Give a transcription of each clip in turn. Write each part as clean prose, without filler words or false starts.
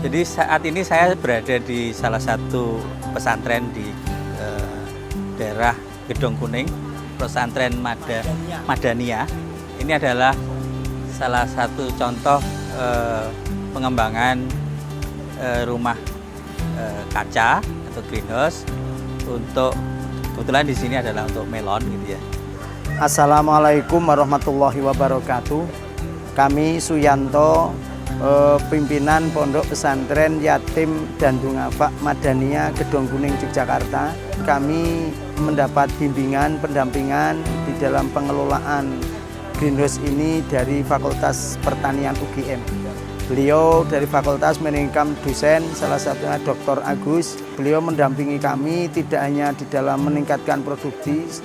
Jadi saat ini saya berada di salah satu pesantren di daerah Gedong Kuning, pesantren Madania. Ini adalah salah satu contoh pengembangan rumah kaca atau greenhouse untuk kebetulan di sini adalah untuk melon gitu ya. Assalamualaikum warahmatullahi wabarakatuh. Kami Suyanto, pimpinan Pondok Pesantren Yatim dan Duafa Madania Gedong Kuning Yogyakarta. Kami mendapat bimbingan pendampingan di dalam pengelolaan greenhouse ini dari Fakultas Pertanian UGM. Beliau dari fakultas meningkam dosen, salah satunya Dr. Agus. Beliau mendampingi kami tidak hanya di dalam meningkatkan produktif,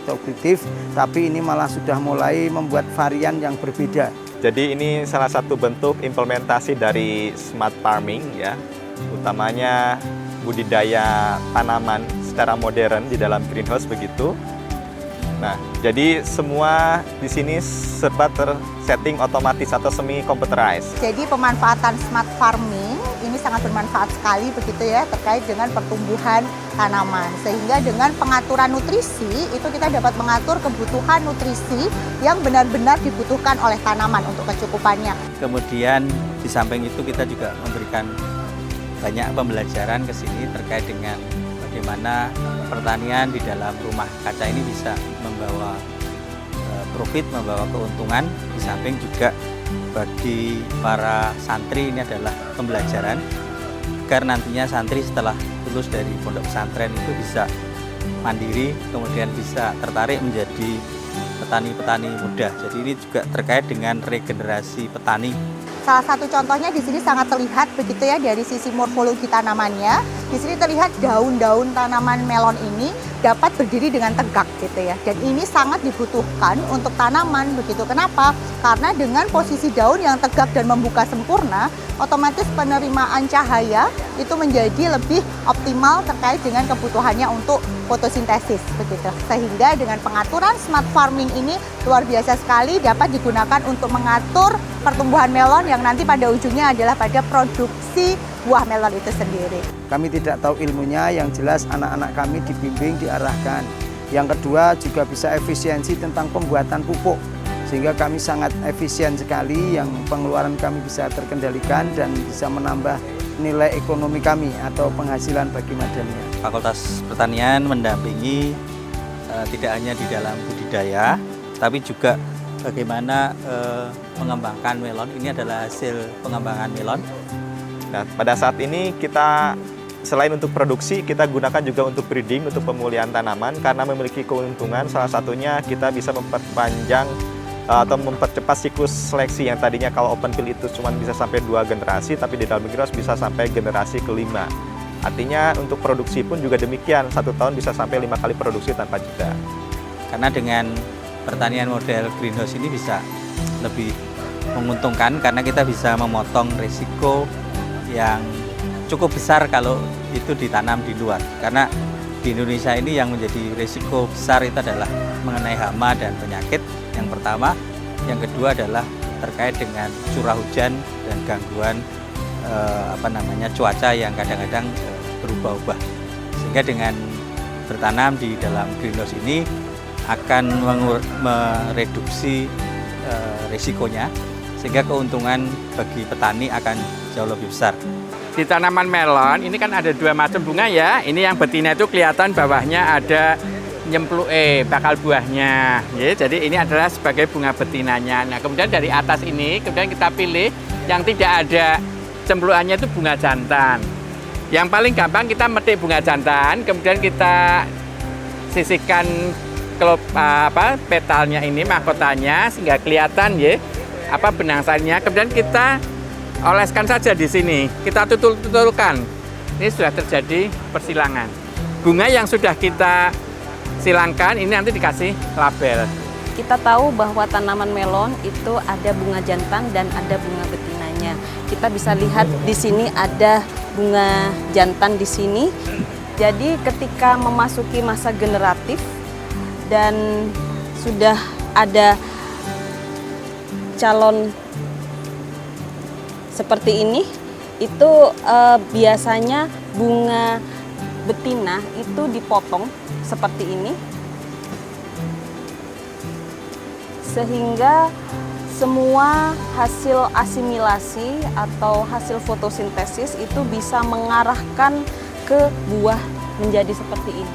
tapi ini malah sudah mulai membuat varian yang berbeda. Jadi ini salah satu bentuk implementasi dari smart farming ya, utamanya budidaya tanaman secara modern di dalam greenhouse begitu. Nah, jadi semua di sini serba tersetting otomatis atau semi computerized. Jadi pemanfaatan smart farming ini sangat bermanfaat sekali begitu ya terkait dengan pertumbuhan tanaman. Sehingga dengan pengaturan nutrisi itu kita dapat mengatur kebutuhan nutrisi yang benar-benar dibutuhkan oleh tanaman untuk kecukupannya. Kemudian di samping itu kita juga memberikan banyak pembelajaran ke sini terkait dengan bagaimana pertanian di dalam rumah kaca ini bisa membawa profit, membawa keuntungan. Di samping juga bagi para santri ini adalah pembelajaran agar nantinya santri setelah lulus dari pondok pesantren itu bisa mandiri, kemudian bisa tertarik menjadi petani-petani muda. Jadi ini juga terkait dengan regenerasi petani. Salah satu contohnya di sini sangat terlihat begitu ya dari sisi morfologi tanamannya. Di sini terlihat daun-daun tanaman melon ini dapat berdiri dengan tegak gitu ya. Dan ini sangat dibutuhkan untuk tanaman begitu. Kenapa? Karena dengan posisi daun yang tegak dan membuka sempurna, otomatis penerimaan cahaya itu menjadi lebih optimal terkait dengan kebutuhannya untuk fotosintesis begitu. Sehingga dengan pengaturan smart farming ini luar biasa sekali dapat digunakan untuk mengatur pertumbuhan melon yang nanti pada ujungnya adalah pada produksi buah melon itu sendiri. Kami tidak tahu ilmunya, yang jelas anak-anak kami dibimbing, diarahkan. Yang kedua juga bisa efisiensi tentang pembuatan pupuk. Sehingga kami sangat efisien sekali, yang pengeluaran kami bisa terkendalikan dan bisa menambah nilai ekonomi kami atau penghasilan bagi Madania. Fakultas Pertanian mendampingi tidak hanya di dalam budidaya, tapi juga bagaimana mengembangkan melon. Ini adalah hasil pengembangan melon. Nah, pada saat ini kita selain untuk produksi, kita gunakan juga untuk breeding, untuk pemulihan tanaman karena memiliki keuntungan. Salah satunya kita bisa memperpanjang atau mempercepat siklus seleksi yang tadinya kalau open field itu cuma bisa sampai 2 generasi, tapi di dalam greenhouse bisa sampai generasi ke-5. Artinya untuk produksi pun juga demikian, 1 tahun bisa sampai 5 kali produksi tanpa jeda. Karena dengan pertanian model greenhouse ini bisa lebih menguntungkan karena kita bisa memotong risiko yang cukup besar kalau itu ditanam di luar. Karena di Indonesia ini yang menjadi risiko besar itu adalah mengenai hama dan penyakit yang pertama. Yang kedua adalah terkait dengan curah hujan dan gangguan cuaca yang kadang-kadang berubah-ubah. Sehingga dengan bertanam di dalam greenhouse ini akan mereduksi risikonya, sehingga keuntungan bagi petani akan jauh lebih besar. Di tanaman melon ini kan ada 2 macam bunga ya. Ini yang betina itu kelihatan bawahnya ada nyempluke bakal buahnya. Ya, jadi ini adalah sebagai bunga betinanya. Nah, kemudian dari atas ini kemudian kita pilih yang tidak ada cemplukannya itu bunga jantan. Yang paling gampang kita metik bunga jantan, kemudian kita sisihkan petalnya ini, mahkotanya sehingga kelihatan ya benang sarinya. Kemudian kita oleskan saja di sini, kita tutul-tutulkan. Ini sudah terjadi persilangan. Bunga yang sudah kita silangkan ini nanti dikasih label. Kita tahu bahwa tanaman melon itu ada bunga jantan dan ada bunga betinanya. Kita bisa lihat di sini ada bunga jantan di sini. Jadi ketika memasuki masa generatif dan sudah ada calon seperti ini, itu biasanya bunga betina itu dipotong seperti ini, sehingga semua hasil asimilasi atau hasil fotosintesis itu bisa mengarahkan ke buah menjadi seperti ini.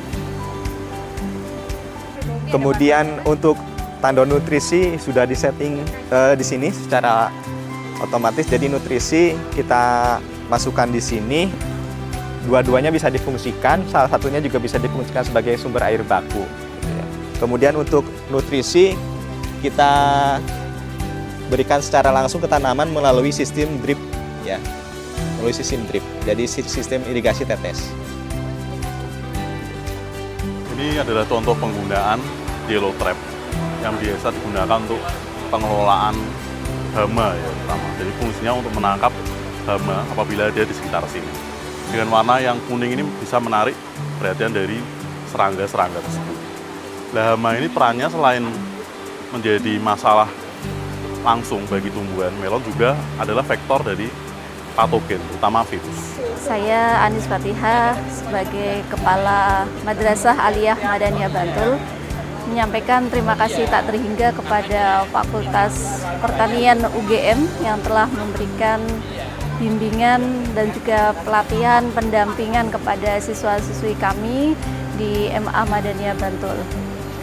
Kemudian untuk tanda nutrisi sudah disetting di sini secara otomatis. Jadi nutrisi kita masukkan di sini. Dua-duanya bisa difungsikan. Salah satunya juga bisa difungsikan sebagai sumber air baku. Kemudian untuk nutrisi kita berikan secara langsung ke tanaman melalui sistem drip, ya, melalui sistem drip. Jadi sistem irigasi tetes. Ini adalah contoh penggunaan yellow trap yang biasa digunakan untuk pengelolaan hama ya pertama. Jadi fungsinya untuk menangkap hama apabila dia di sekitar sini. Dengan warna yang kuning ini bisa menarik perhatian dari serangga-serangga tersebut. Nah, hama ini perannya selain menjadi masalah langsung bagi tumbuhan melon juga adalah vektor dari patogen, terutama virus. Saya Anis Fatihah sebagai Kepala Madrasah Aliyah Madaniyah Bantul menyampaikan terima kasih tak terhingga kepada Fakultas Pertanian UGM yang telah memberikan bimbingan dan juga pelatihan pendampingan kepada siswa-siswi kami di MA Madaniyah Bantul.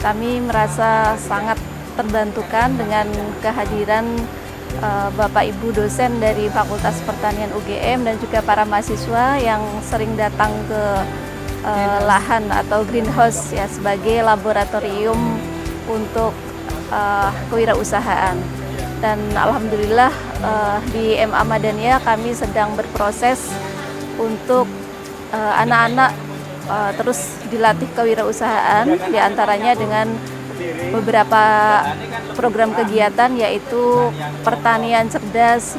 Kami merasa sangat terbantukan dengan kehadiran Bapak Ibu dosen dari Fakultas Pertanian UGM dan juga para mahasiswa yang sering datang ke lahan atau greenhouse ya sebagai laboratorium untuk kewirausahaan. Dan alhamdulillah di MA Madaniyah kami sedang berproses untuk anak-anak terus dilatih kewirausahaan, diantaranya dengan beberapa program kegiatan yaitu pertanian cerdas.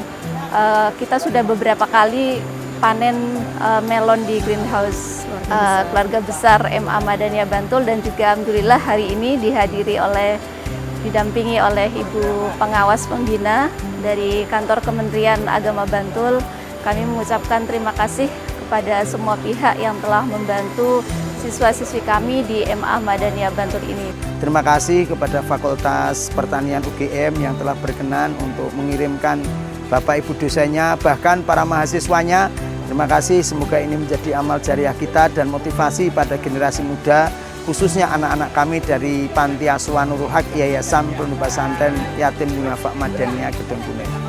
Kita sudah beberapa kali panen melon di greenhouse. Keluarga besar MA Madaniyah Bantul dan juga alhamdulillah hari ini didampingi oleh Ibu Pengawas Pembina dari Kantor Kementerian Agama Bantul. Kami mengucapkan terima kasih kepada semua pihak yang telah membantu siswa-siswi kami di MA Madaniyah Bantul ini. Terima kasih kepada Fakultas Pertanian UGM yang telah berkenan untuk mengirimkan Bapak Ibu dosennya, bahkan para mahasiswanya. Terima kasih, semoga ini menjadi amal jariah kita dan motivasi pada generasi muda, khususnya anak-anak kami dari Panti Asuhan Nurul Haq Yayasan Pondok Pesantren Yatim Dunafa Madaniyah Gedong Kunir.